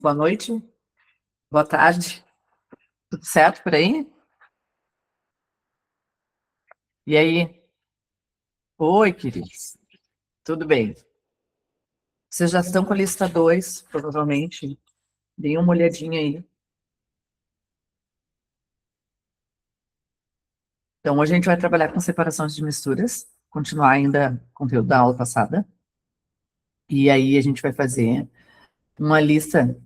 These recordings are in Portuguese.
Boa noite, boa tarde, tudo certo por aí? E aí? Oi, queridos, tudo bem? Vocês já estão com a lista 2, provavelmente. Deem uma olhadinha aí. Então, hoje a gente vai trabalhar com separações de misturas, continuar ainda o conteúdo da aula passada. E aí a gente vai fazer uma lista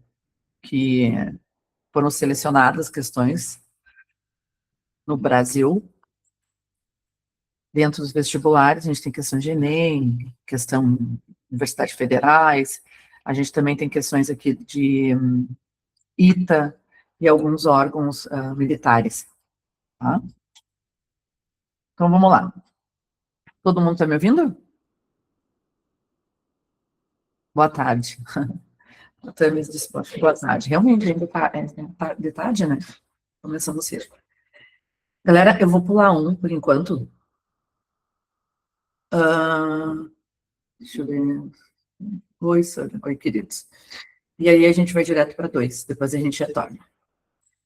que foram selecionadas questões no Brasil. Dentro dos vestibulares, a gente tem questões de Enem, questão de universidades federais, a gente também tem questões aqui de ITA e alguns órgãos militares. Tá? Então, vamos lá. Todo mundo está me ouvindo? Boa tarde. Estamos dispostos. Boa tarde. Realmente, ainda tá de tarde, né? Começando cedo. Galera, eu vou pular um, por enquanto. Deixa eu ver. Oi, Sandra. Oi, queridos. E aí a gente vai direto para 2, depois a gente retorna.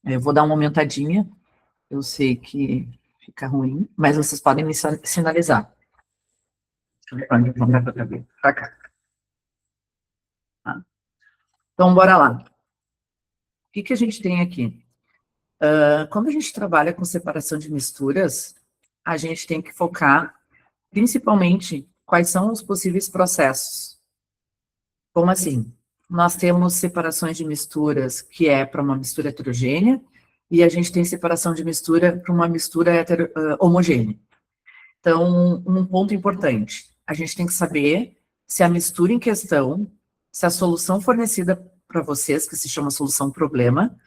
Eu vou dar uma aumentadinha. Eu sei que fica ruim, mas vocês podem me sinalizar. Para cá. Tá? Então, bora lá. O que a gente tem aqui? Quando a gente trabalha com separação de misturas, a gente tem que focar, principalmente, quais são os possíveis processos. Como assim? Nós temos separações de misturas que é para uma mistura heterogênea, e a gente tem separação de mistura para uma mistura homogênea. Então, um ponto importante, a gente tem que saber se a mistura em questão, se a solução fornecida para vocês, que se chama solução problema,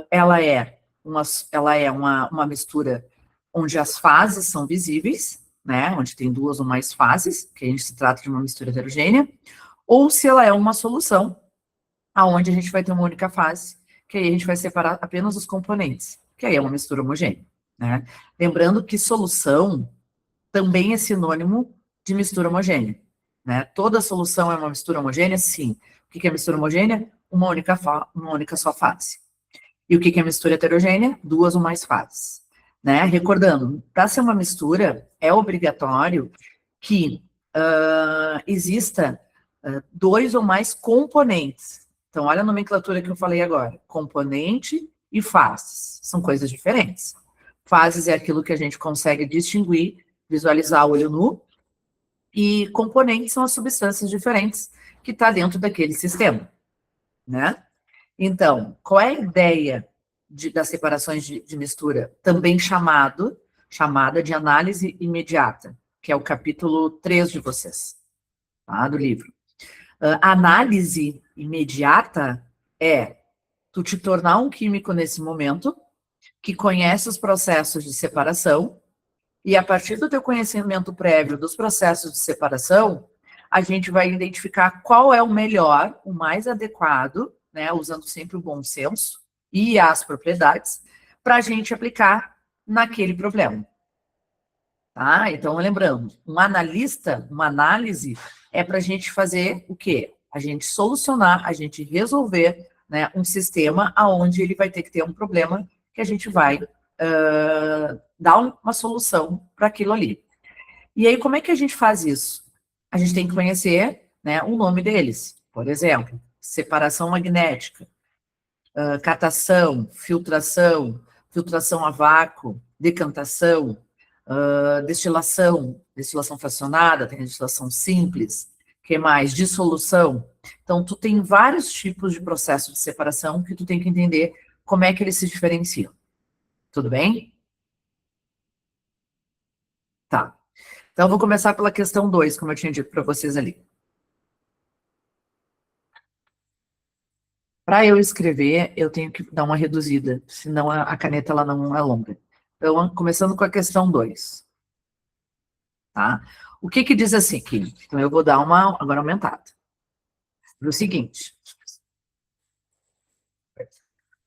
ela é uma mistura onde as fases são visíveis, né, onde tem duas ou mais fases, que a gente se trata de uma mistura heterogênea, ou se ela é uma solução, aonde a gente vai ter uma única fase, que aí a gente vai separar apenas os componentes, que aí é uma mistura homogênea, né. Lembrando que solução também é sinônimo de mistura homogênea, né? Toda solução é uma mistura homogênea? Sim. O que é mistura homogênea? Uma única só fase. E o que é mistura heterogênea? Duas ou mais fases. Né? Recordando, para ser uma mistura, é obrigatório que exista dois ou mais componentes. Então, olha a nomenclatura que eu falei agora. Componente e fases. São coisas diferentes. Fases é aquilo que a gente consegue distinguir, visualizar a olho nu, e componentes são as substâncias diferentes que está dentro daquele sistema, né? Então, qual é a ideia das separações de mistura? Também chamada de análise imediata, que é o capítulo 3 de vocês, tá, do livro. A análise imediata é tu te tornar um químico nesse momento, que conhece os processos de separação, e a partir do teu conhecimento prévio dos processos de separação, a gente vai identificar qual é o melhor, o mais adequado, né, usando sempre o bom senso e as propriedades, para a gente aplicar naquele problema. Tá? Então, lembrando, um analista, uma análise, é para a gente fazer o quê? A gente solucionar, a gente resolver, né, um sistema onde ele vai ter que ter um problema que a gente vai dar uma solução para aquilo ali. E aí, como é que a gente faz isso? A gente tem que conhecer, né, o nome deles. Por exemplo, separação magnética, catação, filtração, filtração a vácuo, decantação, destilação fracionada, tem a destilação simples, que mais? Dissolução. Então, tu tem vários tipos de processo de separação que tu tem que entender como é que eles se diferenciam. Tudo bem? Tá. Então, eu vou começar pela questão 2, como eu tinha dito para vocês ali. Para eu escrever, eu tenho que dar uma reduzida, senão a caneta ela não é longa. Então, começando com a questão 2. Tá? O que diz assim aqui? Então, eu vou dar uma agora aumentada. O seguinte.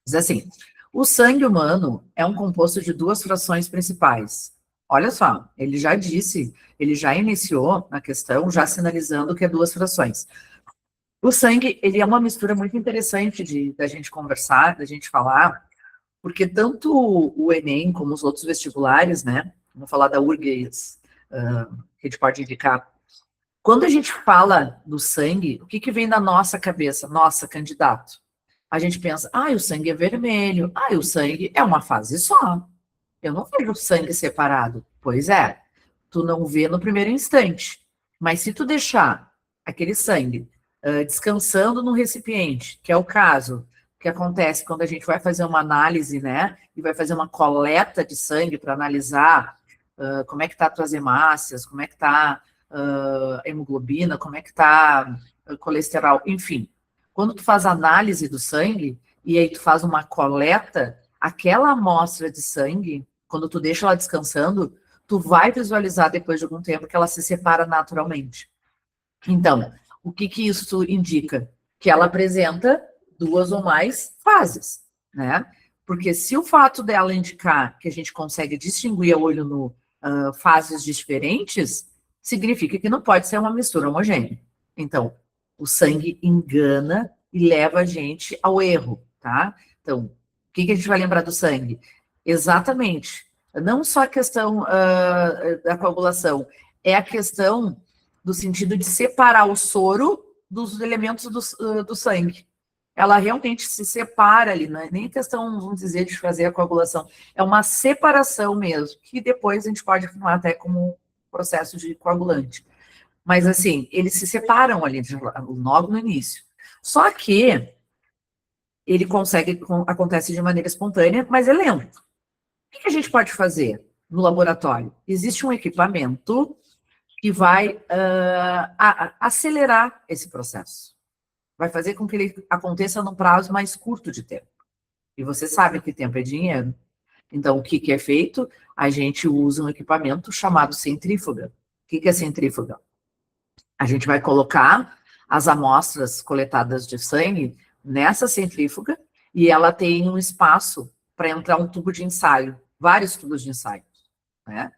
Diz assim, o sangue humano é um composto de duas frações principais. Olha só, ele já disse, ele já iniciou na questão, já sinalizando que é duas frações. O sangue, ele é uma mistura muito interessante da gente conversar, da gente falar, porque tanto o Enem como os outros vestibulares, né? Vamos falar da URGS, que a gente pode indicar. Quando a gente fala do sangue, o que, que vem na nossa cabeça? Nossa, candidato. A gente pensa, o sangue é vermelho, o sangue é uma fase só. Eu não vejo o sangue separado. Pois é, tu não vê no primeiro instante. Mas se tu deixar aquele sangue descansando no recipiente, que é o caso que acontece quando a gente vai fazer uma análise, né? E vai fazer uma coleta de sangue para analisar como é que tá as tuas hemácias, como é que tá hemoglobina, como é que tá colesterol, enfim. Quando tu faz análise do sangue e aí tu faz uma coleta, aquela amostra de sangue, quando tu deixa ela descansando, tu vai visualizar depois de algum tempo que ela se separa naturalmente. Então, o que que isso indica? Que ela apresenta duas ou mais fases, né? Porque se o fato dela indicar que a gente consegue distinguir a olho nu fases diferentes, significa que não pode ser uma mistura homogênea. Então, o sangue engana e leva a gente ao erro, tá? Então, o que que a gente vai lembrar do sangue? Exatamente. Não só a questão da coagulação, é a questão do sentido de separar o soro dos elementos do sangue. Ela realmente se separa ali, não é nem questão, vamos dizer, de fazer a coagulação, é uma separação mesmo, que depois a gente pode afirmar até como processo de coagulante. Mas, assim, eles se separam ali, logo no início. Só que ele acontece de maneira espontânea, mas é lento. O que a gente pode fazer no laboratório? Existe um equipamento que vai acelerar esse processo. Vai fazer com que ele aconteça num prazo mais curto de tempo. E você sabe que tempo é dinheiro. Então, o que, que é feito? A gente usa um equipamento chamado centrífuga. O que, que é centrífuga? A gente vai colocar as amostras coletadas de sangue nessa centrífuga e ela tem um espaço para entrar um tubo de ensaio, vários tubos de ensaio, né?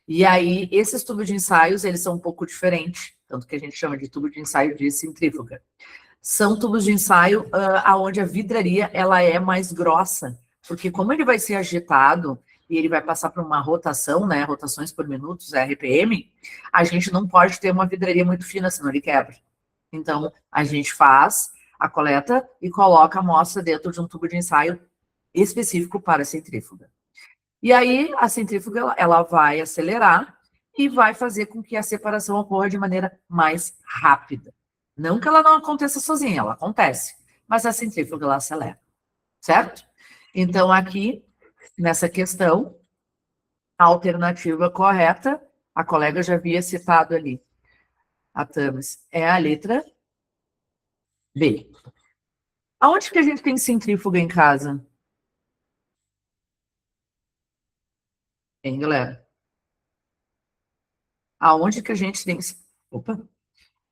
E aí, esses tubos de ensaios, eles são um pouco diferentes, tanto que a gente chama de tubo de ensaio de centrífuga. São tubos de ensaio onde a vidraria ela é mais grossa, porque como ele vai ser agitado e ele vai passar por uma rotação, né, rotações por minutos, RPM, a gente não pode ter uma vidraria muito fina, senão ele quebra. Então, a gente faz a coleta e coloca a amostra dentro de um tubo de ensaio específico para a centrífuga. E aí, a centrífuga, ela vai acelerar e vai fazer com que a separação ocorra de maneira mais rápida. Não que ela não aconteça sozinha, ela acontece, mas a centrífuga, ela acelera, certo? Então, aqui, nessa questão, a alternativa correta, a colega já havia citado ali, a Tamis, é a letra B. Aonde que a gente tem centrífuga em casa? Hein, galera? Aonde que a gente tem... Opa!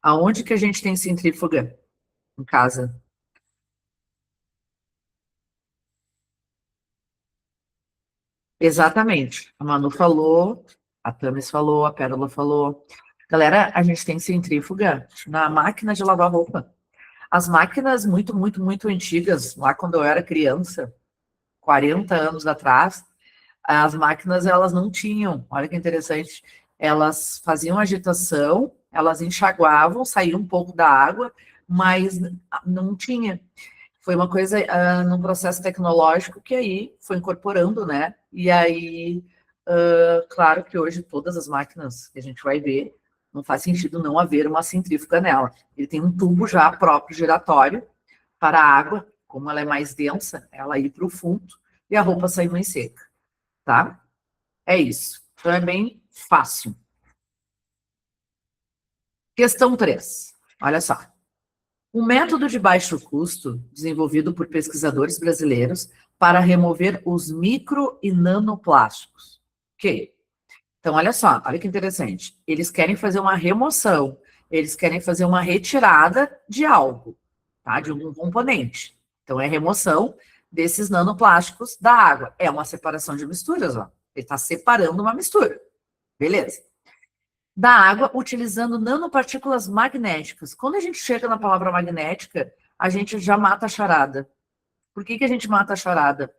Aonde que a gente tem centrífuga em casa? Exatamente. A Manu falou, a Tamis falou, a Pérola falou. Galera, a gente tem centrífuga na máquina de lavar roupa. As máquinas muito, muito, muito antigas, lá quando eu era criança, 40 anos atrás, as máquinas, elas não tinham, olha que interessante, elas faziam agitação, elas enxaguavam, saía um pouco da água, mas não tinha. Foi uma coisa, num processo tecnológico que aí foi incorporando, né? E aí, claro que hoje todas as máquinas que a gente vai ver, não faz sentido não haver uma centrífuga nela. Ele tem um tubo já próprio giratório para a água, como ela é mais densa, ela ir para o fundo e a roupa sair mais seca, tá? É isso. Então é bem fácil. Questão 3. Olha só. Um método de baixo custo, desenvolvido por pesquisadores brasileiros para remover os micro e nanoplásticos. Ok. Então, olha só, olha que interessante. Eles querem fazer uma remoção, eles querem fazer uma retirada de algo, tá? De algum componente. Então, é remoção desses nanoplásticos da água. É uma separação de misturas, ó. Ele está separando uma mistura. Beleza. da água utilizando nanopartículas magnéticas. Quando a gente chega na palavra magnética, a gente já mata a charada. Por que a gente mata a charada?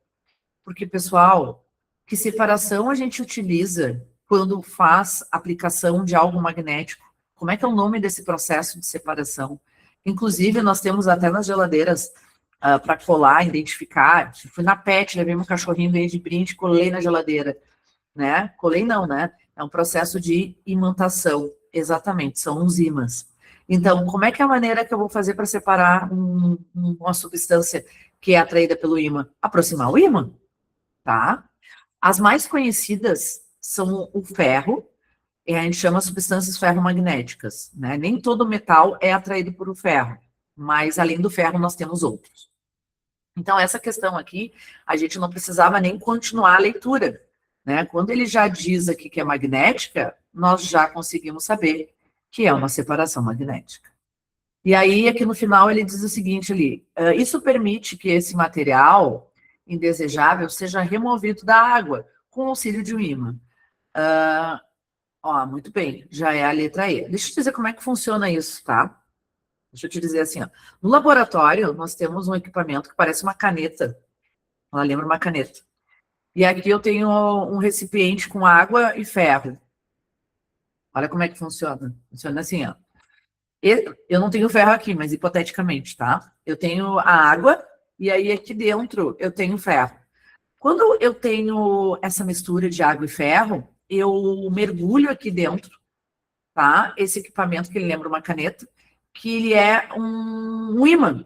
Porque, pessoal, que separação a gente utiliza quando faz aplicação de algo magnético? Como é que é o nome desse processo de separação? Inclusive, nós temos até nas geladeiras para colar, identificar. Fui na Pet, levei um cachorrinho ganhei de brinde, colei na geladeira, né? Colei não, né? É um processo de imantação, exatamente, são uns ímãs. Então, como é que é a maneira que eu vou fazer para separar uma substância que é atraída pelo ímã? Aproximar o ímã, tá? As mais conhecidas são o ferro, e a gente chama substâncias ferromagnéticas, né? Nem todo metal é atraído por o ferro, mas além do ferro nós temos outros. Então, essa questão aqui, a gente não precisava nem continuar a leitura, né? Quando ele já diz aqui que é magnética, nós já conseguimos saber que é uma separação magnética. E aí, aqui no final, ele diz o seguinte ali, isso permite que esse material indesejável seja removido da água com o auxílio de um ímã. Muito bem, já é a letra E. Deixa eu te dizer como é que funciona isso, tá? Deixa eu te dizer assim, ó. No laboratório, nós temos um equipamento que parece uma caneta. Ela lembra uma caneta. E aqui eu tenho um recipiente com água e ferro. Olha como é que funciona. Funciona assim, ó. Eu não tenho ferro aqui, mas hipoteticamente, tá? Eu tenho a água e aí aqui dentro eu tenho ferro. Quando eu tenho essa mistura de água e ferro, eu mergulho aqui dentro, tá? Esse equipamento que ele lembra uma caneta, que ele é um ímã.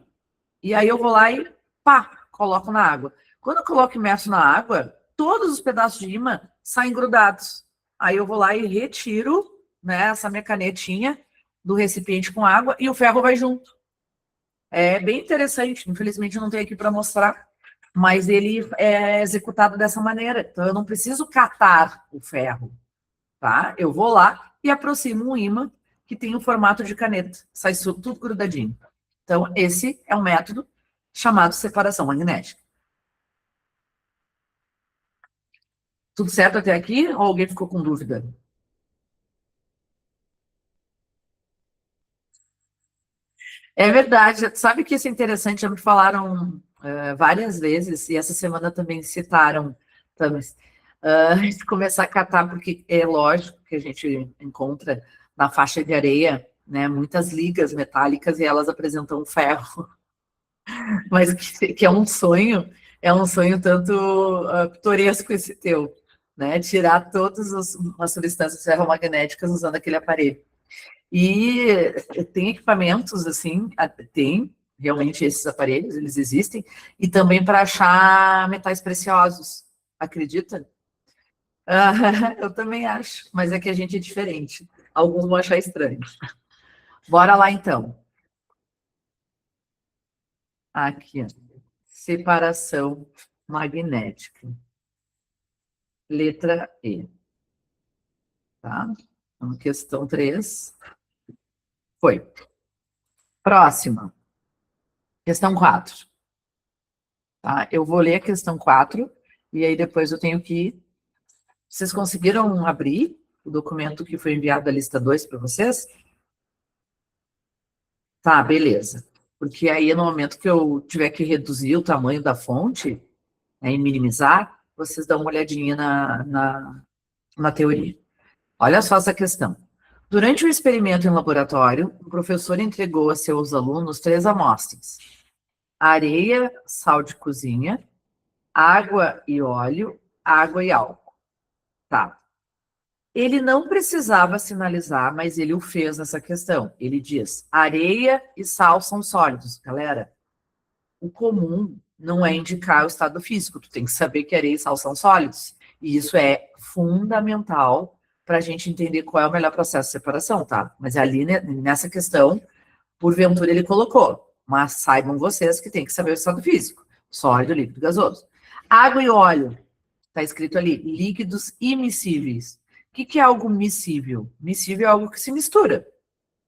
E aí eu vou lá e pá, coloco na água. Quando eu coloco imerso na água, todos os pedaços de ímã saem grudados. Aí eu vou lá e retiro, né, essa minha canetinha do recipiente com água e o ferro vai junto. É bem interessante, infelizmente eu não tenho aqui para mostrar, mas ele é executado dessa maneira. Então eu não preciso catar o ferro, tá? Eu vou lá e aproximo um ímã que tem o formato de caneta, sai tudo grudadinho. Então esse é um método chamado separação magnética. Tudo certo até aqui ou alguém ficou com dúvida? É verdade. Sabe que isso é interessante? Já me falaram várias vezes, e essa semana também citaram, Tamis, de começar a catar, porque é lógico que a gente encontra na faixa de areia, né, muitas ligas metálicas e elas apresentam ferro, mas que é um sonho tanto pitoresco esse teu, né, tirar todas as substâncias ferromagnéticas usando aquele aparelho. E tem equipamentos, assim, tem realmente esses aparelhos, eles existem, e também para achar metais preciosos, acredita? Eu também acho, mas é que a gente é diferente. Alguns vão achar estranho. Bora lá, então. Aqui, ó. Separação magnética. Letra E. Tá? Então, questão 3. Foi. Próxima. Questão 4. Tá? Eu vou ler a questão 4 e aí depois eu tenho que... Vocês conseguiram abrir o documento que foi enviado da lista 2 para vocês? Tá, beleza. Porque aí, no momento que eu tiver que reduzir o tamanho da fonte, né, e minimizar, vocês dão uma olhadinha na teoria. Olha só essa questão. Durante o experimento em laboratório, o professor entregou a seus alunos 3 amostras: areia, sal de cozinha, água e óleo, água e álcool. Tá. Ele não precisava sinalizar, mas ele o fez nessa questão. Ele diz: areia e sal são sólidos. Galera, o comum não é indicar o estado físico. Tu tem que saber que areia e sal são sólidos. E isso é fundamental para a gente entender qual é o melhor processo de separação, tá? Mas ali, nessa questão, porventura ele colocou. Mas saibam vocês que tem que saber o estado físico. Sólido, líquido, gasoso. Água e óleo. Está escrito ali, líquidos immiscíveis. O que é algo miscível? Miscível é algo que se mistura,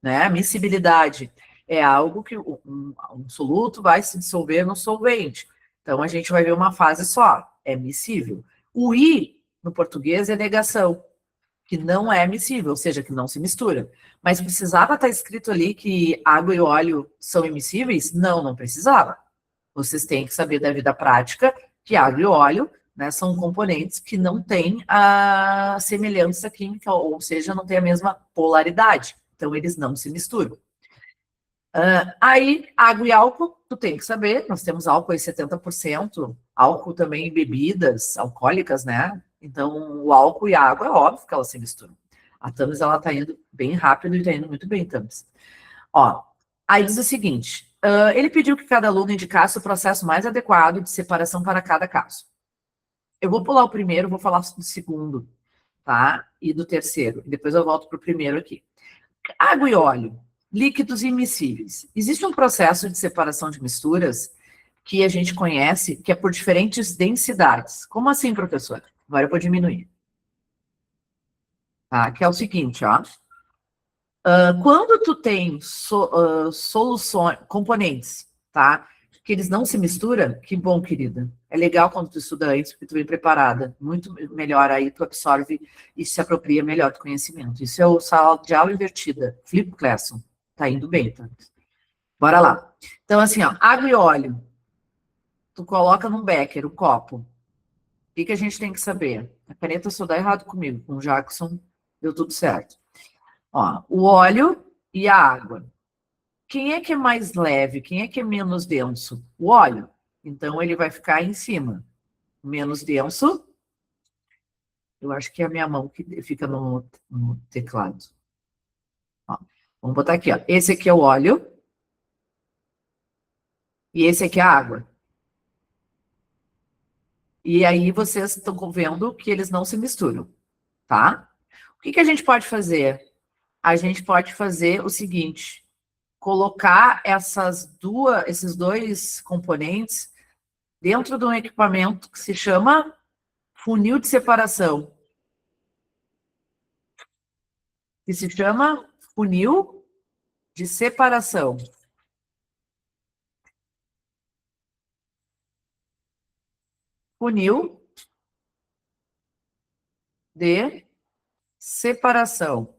né? Miscibilidade é algo que um soluto vai se dissolver no solvente. Então, a gente vai ver uma fase só, é miscível. O I, no português, é negação. que não é miscível, ou seja, que não se mistura. Mas precisava estar escrito ali que água e óleo são immiscíveis? Não, não precisava. Vocês têm que saber da vida prática que água e óleo, né, são componentes que não têm a semelhança química, ou seja, não têm a mesma polaridade. Então, eles não se misturam. Aí, água e álcool, tu tem que saber, nós temos álcool em 70%, álcool também em bebidas alcoólicas, né? Então, o álcool e a água, é óbvio que elas se misturam. A Thames, ela tá indo bem rápido e tá indo muito bem, Thames. Ó, aí diz o seguinte, ele pediu que cada aluno indicasse o processo mais adequado de separação para cada caso. Eu vou pular o primeiro, vou falar do segundo, tá? E do terceiro. E depois eu volto para o primeiro aqui. Água e óleo, líquidos immiscíveis. Existe um processo de separação de misturas que a gente conhece, que é por diferentes densidades. Como assim, professor? Agora eu vou diminuir. Tá? Que é o seguinte, ó. Quando tu tem soluções, componentes, tá? Que eles não se misturam, que bom, querida. É legal quando tu estuda isso, porque tu vem preparada. Muito melhor aí, tu absorve e se apropria melhor do conhecimento. Isso é o sala de aula invertida, flip classroom. Tá indo bem, tá? Bora lá. Então, assim, ó, água e óleo. Tu coloca num becker, o copo. O que a gente tem que saber? A caneta só dá errado comigo. Com o Jackson, deu tudo certo. Ó, o óleo e a água. Quem é que é mais leve? Quem é que é menos denso? O óleo. Então, ele vai ficar em cima. Menos denso. Eu acho que é a minha mão que fica no teclado. Ó, vamos botar aqui, ó. Esse aqui é o óleo. E esse aqui é a água. E aí, vocês estão vendo que eles não se misturam, tá? O que a gente pode fazer? A gente pode fazer o seguinte: colocar esses dois componentes dentro de um equipamento que se chama funil de separação. Que se chama funil de separação. Funil de separação.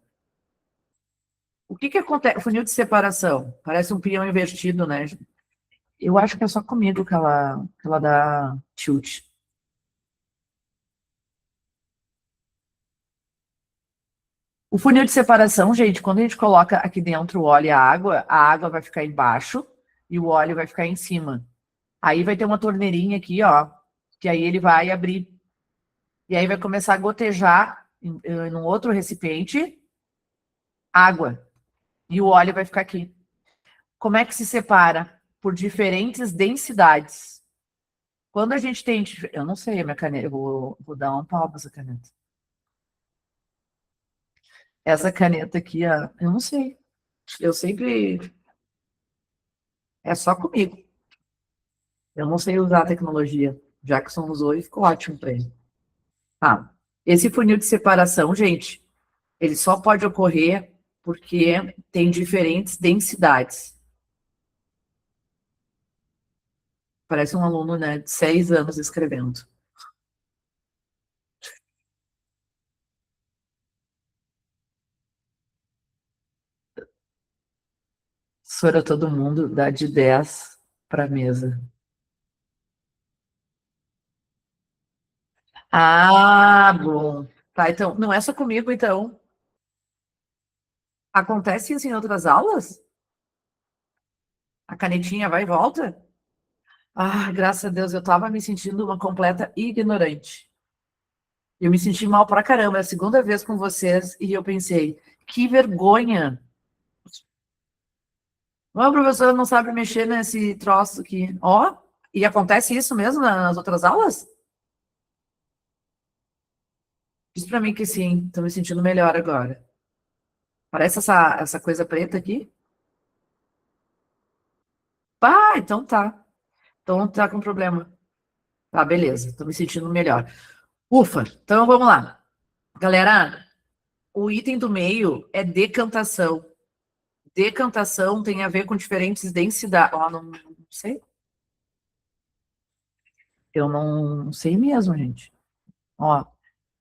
O que acontece? Funil de separação. Parece um peão invertido, né? Eu acho que é só comigo que ela dá tilt. O funil de separação, gente, quando a gente coloca aqui dentro o óleo e a água vai ficar embaixo e o óleo vai ficar em cima. Aí vai ter uma torneirinha aqui, ó, que aí ele vai abrir. E aí vai começar a gotejar num outro recipiente água. E o óleo vai ficar aqui. Como é que se separa? Por diferentes densidades. Quando a gente tem... Eu não sei a minha caneta, eu vou dar um pau para essa caneta. Essa caneta aqui, ó, eu não sei. Eu sempre... É só comigo. Eu não sei usar a tecnologia. Jackson usou e ficou ótimo para ele. Tá. Esse funil de separação, gente, ele só pode ocorrer porque tem diferentes densidades. Parece um aluno, né, de 6 anos escrevendo. Sora todo mundo, dá de 10 para a mesa. Ah, bom. Tá, então, não é só comigo, então. Acontece isso em outras aulas? A canetinha vai e volta? Ah, graças a Deus, eu estava me sentindo uma completa ignorante. Eu me senti mal pra caramba, é a segunda vez com vocês, e eu pensei, que vergonha. Não, a professora não sabe mexer nesse troço aqui. Ó, e acontece isso mesmo nas outras aulas? Diz pra mim que sim, tô me sentindo melhor agora. Parece essa coisa preta aqui? Ah, então tá. Então tá com problema. Tá, beleza, tô me sentindo melhor. Ufa, então vamos lá. Galera, o item do meio é decantação. Decantação tem a ver com diferentes densidades. Ó, não sei. Eu não sei mesmo, gente. Ó,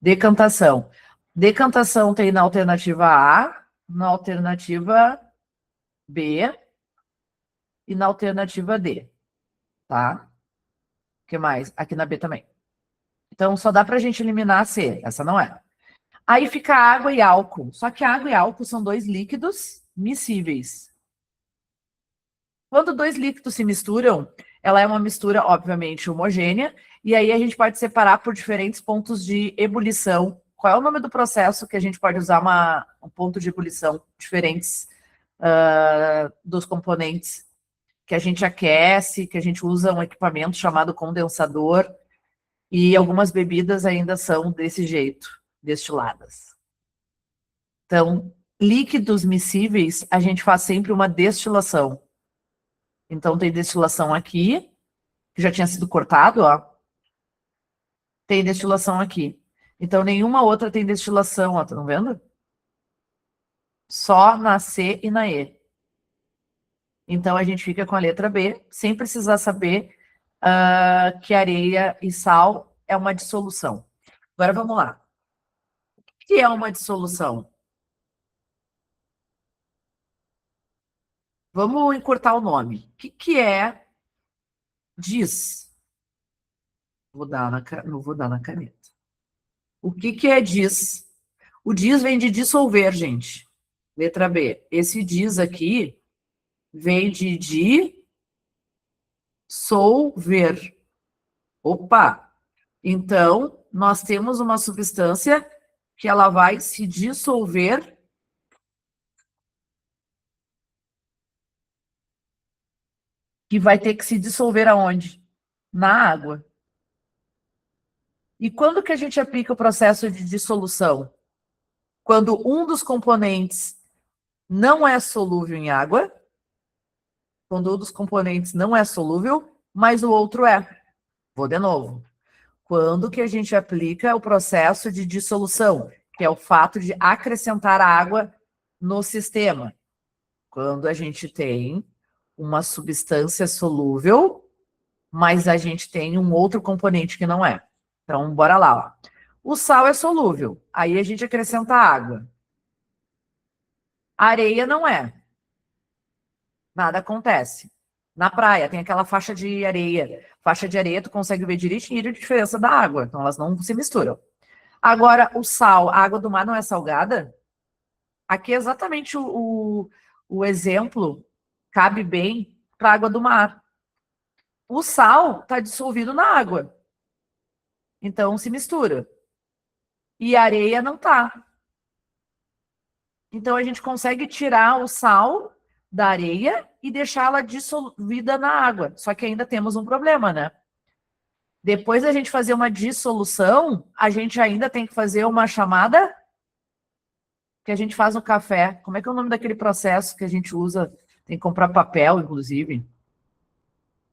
decantação. Decantação tem na alternativa A, na alternativa B e na alternativa D, tá? O que mais? Aqui na B também. Então, só dá pra gente eliminar a C, essa não é. Aí fica água e álcool. Só que água e álcool são dois líquidos miscíveis. Quando dois líquidos se misturam, ela é uma mistura, obviamente, homogênea, e aí a gente pode separar por diferentes pontos de ebulição. Qual é o nome do processo que a gente pode usar um ponto de ebulição diferentes dos componentes? Que a gente aquece, que a gente usa um equipamento chamado condensador, e algumas bebidas ainda são desse jeito, destiladas. Então, líquidos miscíveis, a gente faz sempre uma destilação. Então, tem destilação aqui, que já tinha sido cortado, ó. Tem destilação aqui. Então, nenhuma outra tem destilação, ó, tá vendo? Só na C e na E. Então, a gente fica com a letra B, sem precisar saber que areia e sal é uma dissolução. Agora, vamos lá. O que é uma dissolução? Vamos encurtar o nome. O que é dis? Não vou dar na caneta. O que é dis? O dis vem de dissolver, gente. Letra B. Esse dis aqui vem de dissolver. Opa! Então, nós temos uma substância que ela vai se dissolver que vai ter que se dissolver aonde? Na água. E quando que a gente aplica o processo de dissolução? Quando um dos componentes não é solúvel em água, quando um dos componentes não é solúvel, mas o outro é. Vou de novo. Quando que a gente aplica o processo de dissolução, que é o fato de acrescentar água no sistema? Quando a gente tem uma substância solúvel, mas a gente tem um outro componente que não é. Então, bora lá. Ó. O sal é solúvel, aí a gente acrescenta água. A areia não é. Nada acontece. Na praia tem aquela faixa de areia. Faixa de areia, tu consegue ver direitinho a diferença da água, então elas não se misturam. Agora, o sal, a água do mar não é salgada? Aqui é exatamente o exemplo, cabe bem para a água do mar. O sal está dissolvido na água, então se mistura. E a areia não está. Então a gente consegue tirar o sal da areia e deixá-la dissolvida na água. Só que ainda temos um problema, né? Depois da gente fazer uma dissolução, a gente ainda tem que fazer uma chamada que a gente faz no café. Como é que é o nome daquele processo que a gente usa? Tem que comprar papel, inclusive,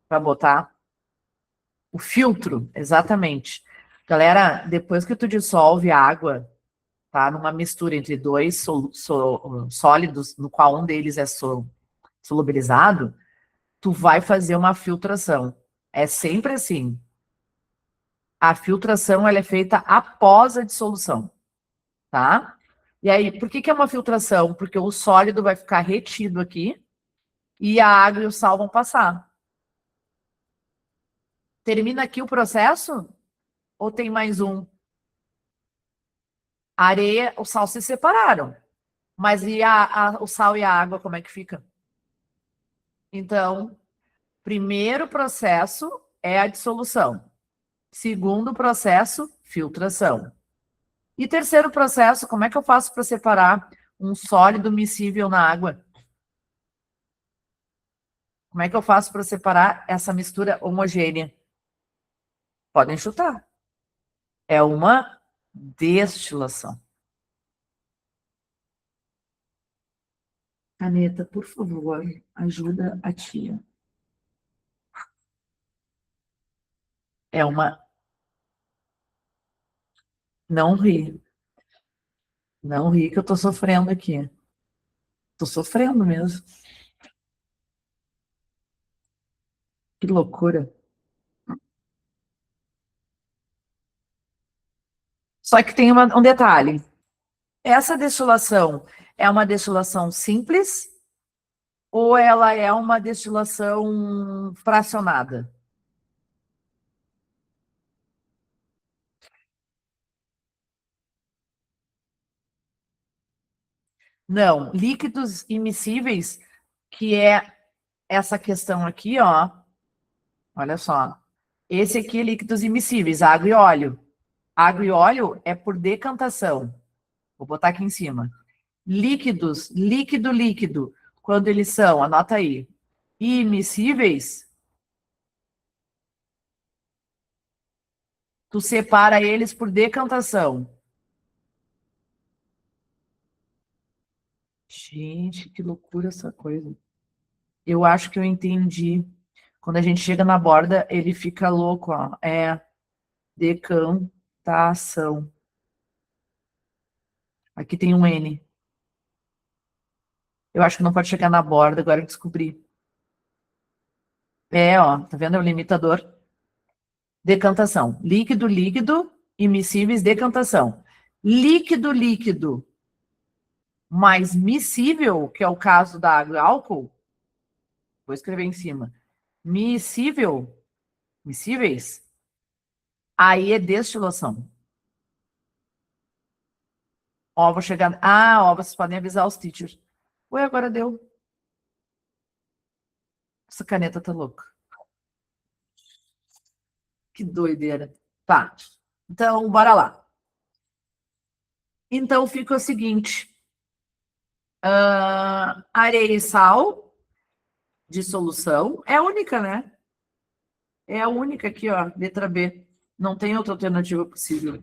para botar. O filtro, exatamente. Galera, depois que tu dissolve a água, tá? Numa mistura entre dois sólidos, no qual um deles é solubilizado, tu vai fazer uma filtração. É sempre assim. A filtração ela é feita após a dissolução, tá? E aí, por que é uma filtração? Porque o sólido vai ficar retido aqui e a água e o sal vão passar. Termina aqui o processo? Ou tem mais um? A areia, o sal se separaram. Mas e o sal e a água, como é que fica? Então, primeiro processo é a dissolução. Segundo processo, filtração. E terceiro processo, como é que eu faço para separar um sólido miscível na água? Como é que eu faço para separar essa mistura homogênea? Podem chutar. É uma destilação. Caneta, por favor, ajuda a tia. É uma. Não ri. Não ri que eu tô sofrendo aqui. Tô sofrendo mesmo. Que loucura. Só que tem um detalhe. Essa destilação é uma destilação simples ou ela é uma destilação fracionada? Não, líquidos immiscíveis, que é essa questão aqui, ó. Olha só. Esse aqui é líquidos immiscíveis, água e óleo. Água e óleo é por decantação. Vou botar aqui em cima. Líquidos, líquido, líquido, quando eles são, anota aí, immiscíveis, tu separa eles por decantação. Gente, que loucura essa coisa. Eu acho que eu entendi. Quando a gente chega na borda, ele fica louco, ó. É decantação. Aqui tem um N. Eu acho que não pode chegar na borda, agora eu descobri. É, ó, tá vendo? É o limitador. Decantação. Líquido, líquido, immiscíveis, decantação. Líquido, líquido, mais miscível, que é o caso da água e álcool, vou escrever em cima. Miscível, miscíveis, aí é destilação. Ó, vou chegar. Ah, ó, vocês podem avisar os teachers. Ué, agora deu. Essa caneta tá louca. Que doideira. Tá. Então, bora lá. Então, fica o seguinte: areia e sal de solução. É a única, né? É a única aqui, ó, letra B. Não tem outra alternativa possível.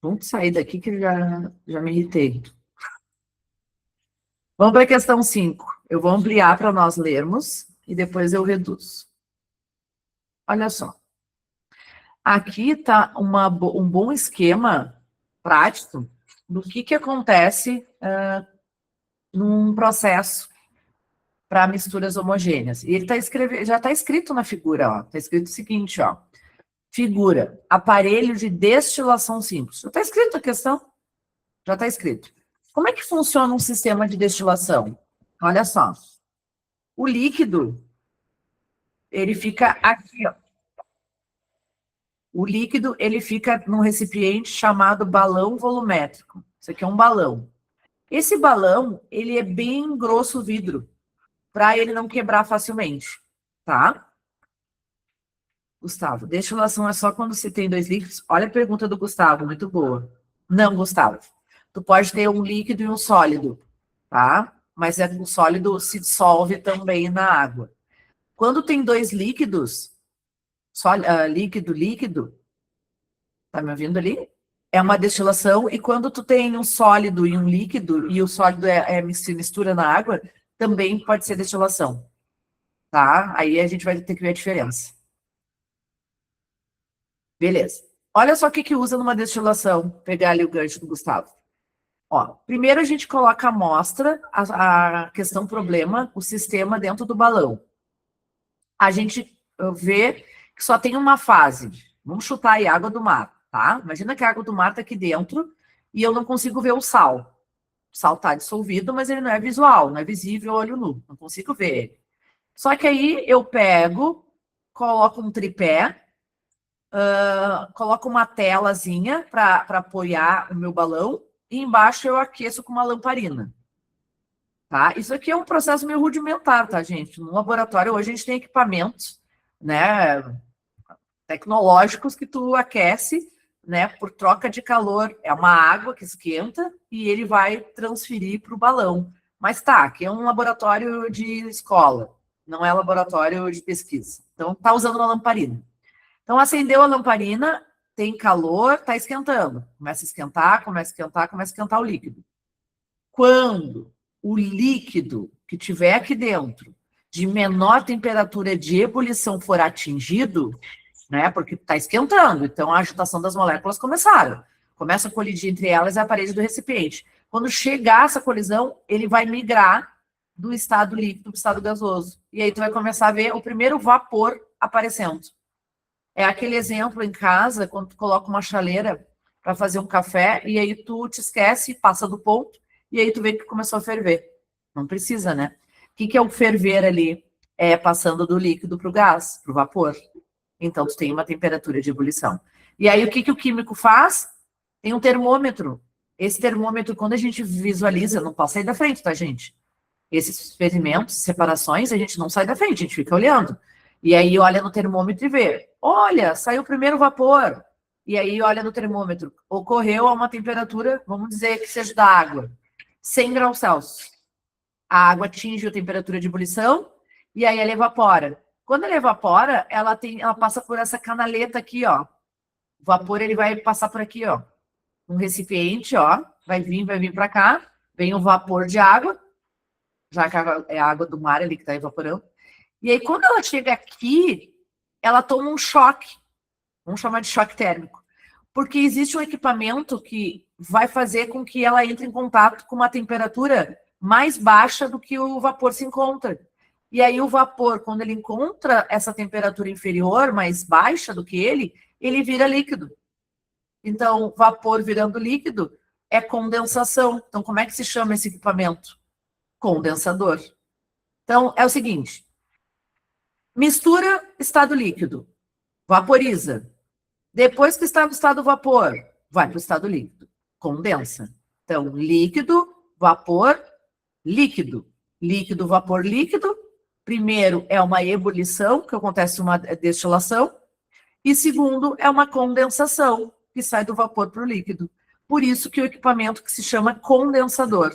Vamos sair daqui que eu já me irritei. Vamos para a questão 5. Eu vou ampliar para nós lermos e depois eu reduzo. Olha só. Aqui está um bom esquema prático do que acontece num processo para misturas homogêneas. E ele já está escrito na figura, ó. Está escrito o seguinte, ó. Figura, aparelho de destilação simples. Já está escrito a questão? Já está escrito. Como é que funciona um sistema de destilação? Olha só. O líquido, ele fica aqui, ó. O líquido, ele fica num recipiente chamado balão volumétrico. Isso aqui é um balão. Esse balão, ele é bem grosso o vidro, para ele não quebrar facilmente, tá? Gustavo, destilação é só quando você tem dois líquidos? Olha a pergunta do Gustavo, muito boa. Não, Gustavo. Tu pode ter um líquido e um sólido, tá? Mas o sólido se dissolve também na água. Quando tem dois líquidos, líquido, líquido, tá me ouvindo ali? É uma destilação, e quando tu tem um sólido e um líquido, e o sólido se mistura na água, também pode ser destilação, tá? Aí a gente vai ter que ver a diferença. Beleza. Olha só o que usa numa destilação, pegar ali o gancho do Gustavo. Ó, primeiro a gente coloca a amostra, a questão problema, o sistema dentro do balão. A gente vê que só tem uma fase. Vamos chutar aí água do mar, tá? Imagina que a água do mar está aqui dentro e eu não consigo ver o sal. O sal está dissolvido, mas ele não é visual, não é visível olho nu. Não consigo ver ele. Só que aí eu pego, coloco um tripé, coloco uma telazinha para apoiar o meu balão e embaixo eu aqueço com uma lamparina. Tá? Isso aqui é um processo meio rudimentar, tá, gente? No laboratório hoje a gente tem equipamentos, né, tecnológicos que tu aquece, né, por troca de calor. É uma água que esquenta e ele vai transferir para o balão. Mas tá, aqui é um laboratório de escola, não é laboratório de pesquisa. Então tá usando uma lamparina. Então acendeu a lamparina, tem calor, tá esquentando. Começa a esquentar, começa a esquentar, começa a esquentar o líquido. Quando o líquido que tiver aqui dentro de menor temperatura de ebulição for atingido, né, porque está esquentando, então a agitação das moléculas começaram. Começa a colidir entre elas e a parede do recipiente. Quando chegar essa colisão, ele vai migrar do estado líquido para o estado gasoso. E aí tu vai começar a ver o primeiro vapor aparecendo. É aquele exemplo em casa, quando tu coloca uma chaleira para fazer um café, e aí tu te esquece, passa do ponto, e aí tu vê que começou a ferver. Não precisa, né? O que é o ferver ali? É passando do líquido para o gás, para o vapor. Então, tu tem uma temperatura de ebulição. E aí, o que o químico faz? Tem um termômetro. Esse termômetro, quando a gente visualiza, não pode sair da frente, tá, gente? Esses experimentos, separações, a gente não sai da frente, a gente fica olhando. E aí olha no termômetro e vê, olha, saiu o primeiro vapor. E aí olha no termômetro, ocorreu a uma temperatura, vamos dizer que seja da água, 100 graus Celsius. A água atinge a temperatura de ebulição e aí ela evapora. Quando ela evapora, ela passa por essa canaleta aqui, ó. O vapor ele vai passar por aqui, ó. Um recipiente, ó, vai vir para cá, vem o vapor de água, já que é a água do mar ali que está evaporando. E aí, quando ela chega aqui, ela toma um choque, vamos chamar de choque térmico, porque existe um equipamento que vai fazer com que ela entre em contato com uma temperatura mais baixa do que o vapor se encontra. E aí o vapor, quando ele encontra essa temperatura inferior, mais baixa do que ele vira líquido. Então, vapor virando líquido é condensação. Então, como é que se chama esse equipamento? Condensador. Então, é o seguinte, mistura estado líquido, vaporiza. Depois que está no estado vapor, vai para o estado líquido, condensa. Então, líquido, vapor, líquido. Líquido, vapor, líquido. Primeiro é uma ebulição, que acontece uma destilação. E segundo é uma condensação, que sai do vapor para o líquido. Por isso que o equipamento que se chama condensador.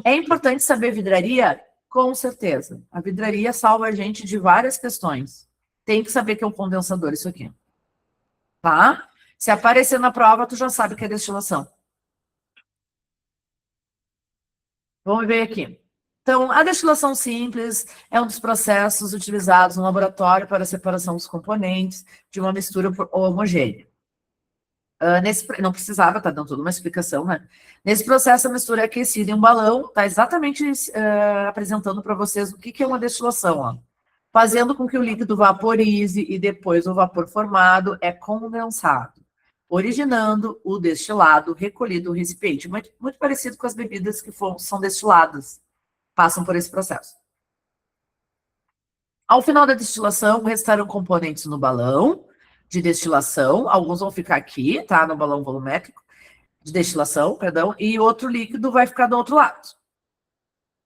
É importante saber vidraria? Com certeza. A vidraria salva a gente de várias questões. Tem que saber que é um condensador isso aqui. Tá? Se aparecer na prova, tu já sabe que é destilação. Vamos ver aqui. Então, a destilação simples é um dos processos utilizados no laboratório para a separação dos componentes de uma mistura homogênea. Não precisava, tá dando toda uma explicação, né? Nesse processo, a mistura é aquecida em um balão, tá exatamente apresentando para vocês o que é uma destilação, ó. Fazendo com que o líquido vaporize e depois o vapor formado é condensado, originando o destilado recolhido no recipiente. Muito parecido com as bebidas que são destiladas, passam por esse processo. Ao final da destilação, restaram componentes no balão de destilação, alguns vão ficar aqui, tá? No balão volumétrico de destilação, perdão, e outro líquido vai ficar do outro lado.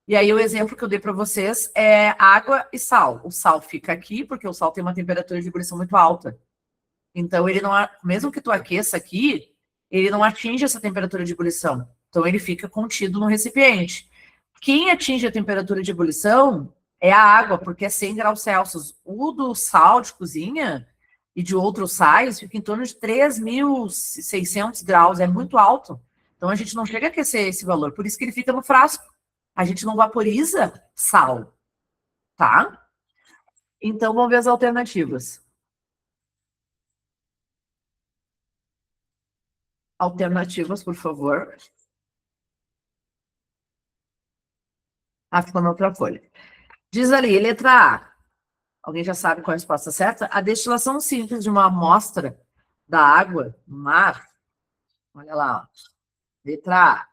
E aí o exemplo que eu dei para vocês é água e sal. O sal fica aqui, porque o sal tem uma temperatura de ebulição muito alta. Então, ele não, mesmo que tu aqueça aqui, ele não atinge essa temperatura de ebulição. Então, ele fica contido no recipiente. Quem atinge a temperatura de ebulição é a água, porque é 100 graus Celsius. O do sal de cozinha e de outros sais fica em torno de 3.600 graus, é muito alto. Então, a gente não chega a aquecer esse valor, por isso que ele fica no frasco. A gente não vaporiza sal, tá? Então, vamos ver as alternativas. Alternativas, por favor. Ah, ficou na outra folha. Diz ali, letra A. Alguém já sabe qual é a resposta certa? A destilação simples de uma amostra da água no mar. Olha lá, ó. Letra A.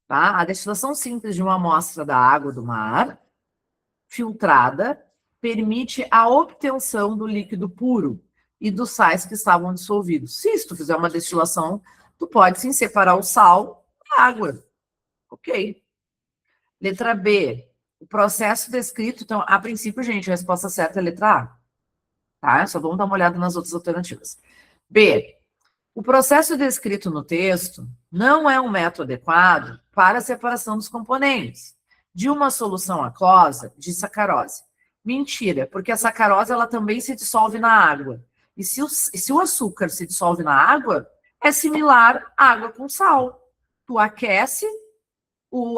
Tá? A destilação simples de uma amostra da água do mar, filtrada, permite a obtenção do líquido puro e dos sais que estavam dissolvidos. Se tu fizer uma destilação, tu pode sim separar o sal da água. Ok. Letra B. O processo descrito, então, a princípio, gente, a resposta certa é a letra A. Tá? Só vamos dar uma olhada nas outras alternativas. B. O processo descrito no texto não é um método adequado para a separação dos componentes de uma solução aquosa de sacarose. Mentira, porque a sacarose ela também se dissolve na água. E se o açúcar se dissolve na água, é similar à água com sal. Tu aquece,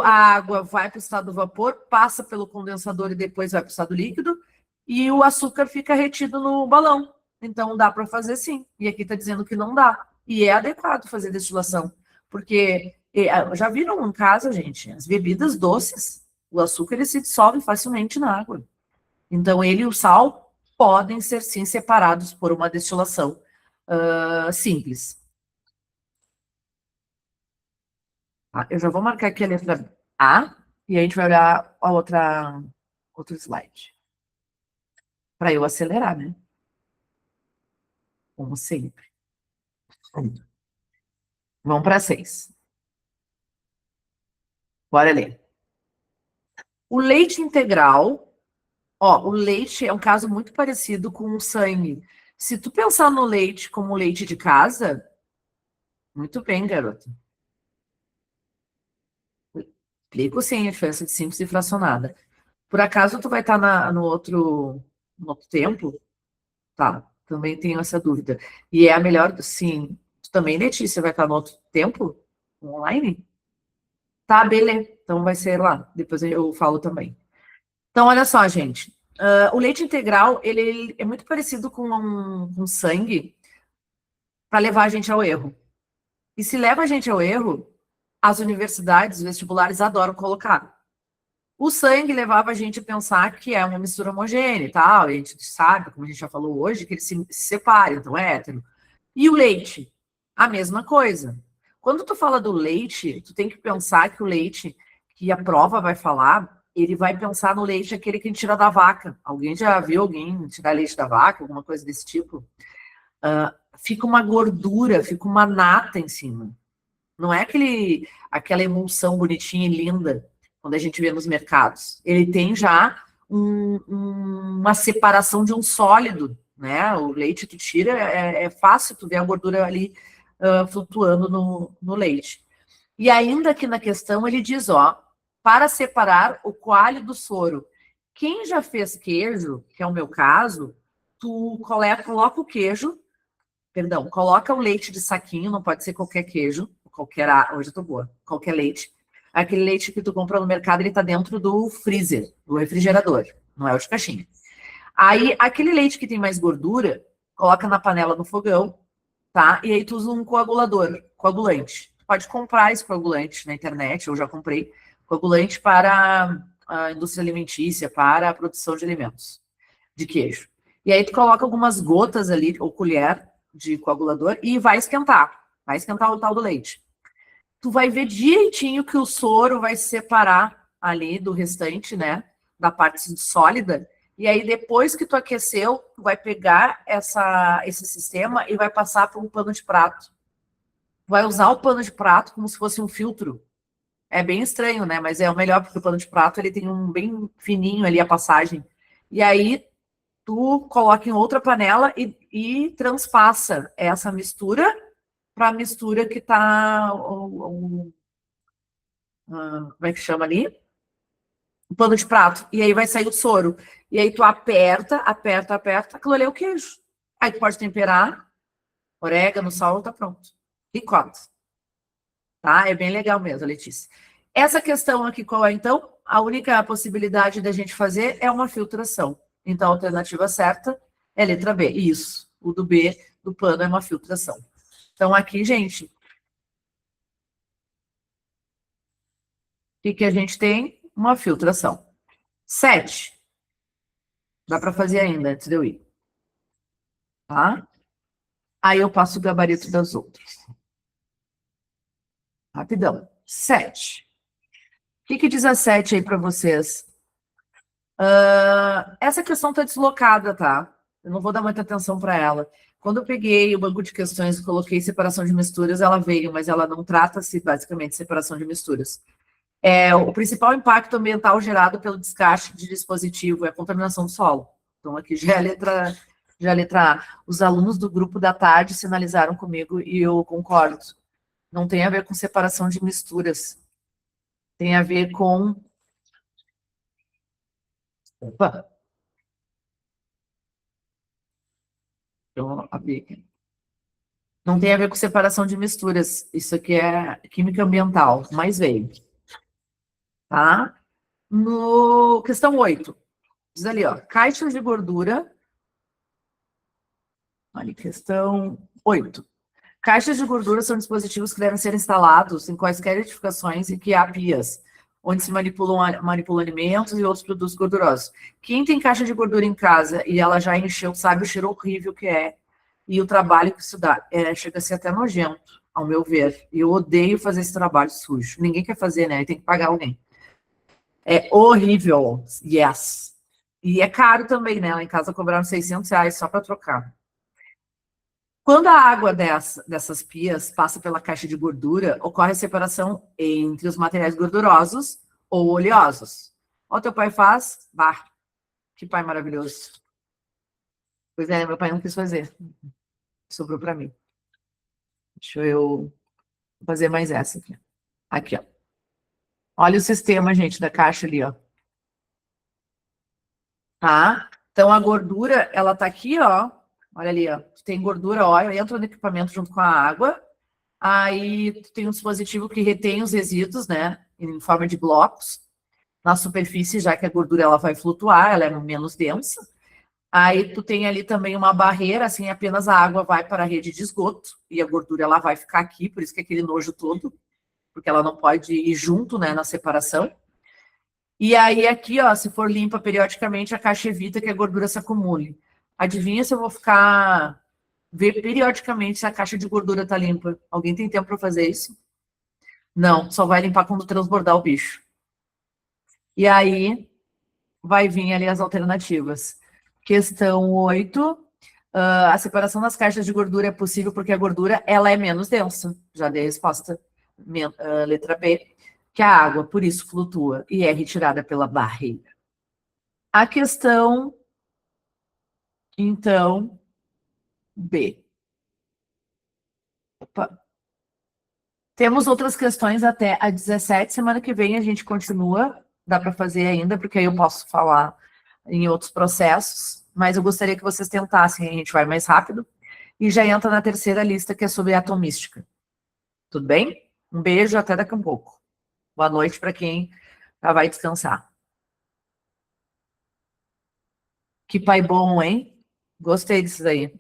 a água vai para o estado do vapor, passa pelo condensador e depois vai para o estado líquido, e o açúcar fica retido no balão. Então, dá para fazer sim. E aqui está dizendo que não dá. E é adequado fazer destilação. Porque, já viram em casa, gente, as bebidas doces, o açúcar ele se dissolve facilmente na água. Então, ele e o sal podem ser, sim, separados por uma destilação simples. Tá? Eu já vou marcar aqui a letra A, e a gente vai olhar a outro slide. Para eu acelerar, né? Como sempre. Vamos para 6. Bora ler. O leite integral, ó, o leite é um caso muito parecido com o sangue. Se tu pensar no leite como leite de casa, muito bem, garoto. Explico sim a diferença de simples e fracionada. Por acaso tu vai estar no outro tempo? Tá, também tenho essa dúvida. E é a melhor, sim. Tu também, Letícia, vai estar no outro tempo? Online? Tá, beleza. Então vai ser lá. Depois eu falo também. Então, olha só, gente. O leite integral, ele é muito parecido com um sangue para levar a gente ao erro. E se leva a gente ao erro, as universidades, os vestibulares adoram colocar. O sangue levava a gente a pensar que é uma mistura homogênea e tal, e a gente sabe, como a gente já falou hoje, que eles se separam, então é hétero. E o leite? A mesma coisa. Quando tu fala do leite, tu tem que pensar que o leite que a prova vai falar, ele vai pensar no leite aquele que a gente tira da vaca. Alguém já viu alguém tirar leite da vaca, alguma coisa desse tipo? Fica uma gordura, fica uma nata em cima. Não é aquela emulsão bonitinha e linda quando a gente vê nos mercados. Ele tem já uma separação de um sólido, né? O leite tu tira, é fácil tu ver a gordura ali flutuando no leite. E ainda aqui na questão ele diz, ó, para separar o coalho do soro. Quem já fez queijo, que é o meu caso, tu coloca o queijo, perdão, coloca o leite de saquinho, não pode ser qualquer queijo, hoje eu tô boa, qualquer leite. Aquele leite que tu compra no mercado, ele tá dentro do freezer, do refrigerador, não é o de caixinha. Aí, aquele leite que tem mais gordura, coloca na panela no fogão, tá? E aí tu usa um coagulante. Tu pode comprar esse coagulante na internet, eu já comprei, coagulante para a indústria alimentícia, para a produção de alimentos, de queijo. E aí tu coloca algumas gotas ali, ou colher de coagulador, e vai esquentar. Vai esquentar o tal do leite. Tu vai ver direitinho que o soro vai se separar ali do restante, né? Da parte sólida. E aí, depois que tu aqueceu, tu vai pegar esse sistema e vai passar por um pano de prato. Vai usar o pano de prato como se fosse um filtro. É bem estranho, né? Mas é o melhor, porque o pano de prato ele tem um bem fininho ali a passagem. E aí, tu coloca em outra panela e transpassa essa mistura para a mistura que está como é que chama ali? O pano de prato. E aí vai sair o soro. E aí tu aperta, aquilo ali é o queijo. Aí tu pode temperar, orégano, sal, tá pronto. Ricota. Tá? É bem legal mesmo, Letícia. Essa questão aqui, qual é então? A única possibilidade da gente fazer é uma filtração. Então, a alternativa certa é a letra B. Isso. O do B, do pano, é uma filtração. Então, aqui, gente, o que a gente tem? Uma filtração. 7. Dá para fazer ainda, antes de eu ir. Tá? Aí eu passo o gabarito das outras. Rapidão. 7. O que diz a 7 aí para vocês? Essa questão está deslocada, tá? Eu não vou dar muita atenção para ela. Quando eu peguei o banco de questões e coloquei separação de misturas, ela veio, mas ela não trata-se basicamente de separação de misturas. O principal impacto ambiental gerado pelo descarte de dispositivo é a contaminação do solo. Então, aqui já é a letra A. Os alunos do grupo da tarde sinalizaram comigo e eu concordo. Não tem a ver com separação de misturas. Tem a ver com... Opa! Eu abri aqui. Não tem a ver com separação de misturas. Isso aqui é química ambiental, mas veio. Tá? No questão 8. Diz ali, ó. Caixas de gordura. Olha, questão 8. Caixas de gordura são dispositivos que devem ser instalados em quaisquer edificações em que há pias onde se manipulam alimentos e outros produtos gordurosos. Quem tem caixa de gordura em casa e ela já encheu, sabe o cheiro horrível que é e o trabalho que isso dá. Chega a ser até nojento, ao meu ver. E eu odeio fazer esse trabalho sujo. Ninguém quer fazer, né? Tem que pagar alguém. É horrível, yes. E é caro também, né? Lá em casa cobraram R$600 só para trocar. Quando a água dessas pias passa pela caixa de gordura, ocorre a separação entre os materiais gordurosos ou oleosos. Olha o teu pai faz. Bah, que pai maravilhoso. Pois é, meu pai não quis fazer. Sobrou para mim. Deixa eu fazer mais essa aqui. Aqui, ó. Olha o sistema, gente, da caixa ali, ó. Tá? Então, a gordura, ela tá aqui, ó. Olha ali, ó. Tem gordura, ó. Entra no equipamento junto com a água. Aí, tem um dispositivo que retém os resíduos, né? Em forma de blocos. Na superfície, já que a gordura, ela vai flutuar, ela é menos densa. Aí, tu tem ali também uma barreira, assim, apenas a água vai para a rede de esgoto. E a gordura, ela vai ficar aqui, por isso que é aquele nojo todo. Porque ela não pode ir junto, né, na separação. E aí aqui, ó, se for limpa periodicamente, a caixa evita que a gordura se acumule. Adivinha se eu vou ficar... ver periodicamente se a caixa de gordura está limpa. Alguém tem tempo para fazer isso? Não, só vai limpar quando transbordar o bicho. E aí vai vir ali as alternativas. Questão 8. A separação das caixas de gordura é possível porque a gordura ela é menos densa. Já dei a resposta. Letra B. Que a água, por isso, flutua e é retirada pela barreira. A questão, então, B. Opa. Temos outras questões até a 17. Semana que vem a gente continua. Dá para fazer ainda, porque aí eu posso falar em outros processos. Mas eu gostaria que vocês tentassem, a gente vai mais rápido. E já entra na terceira lista, que é sobre atomística. Tudo bem? Um beijo, até daqui a um pouco. Boa noite para quem já vai descansar. Que pai bom, hein? Gostei disso daí.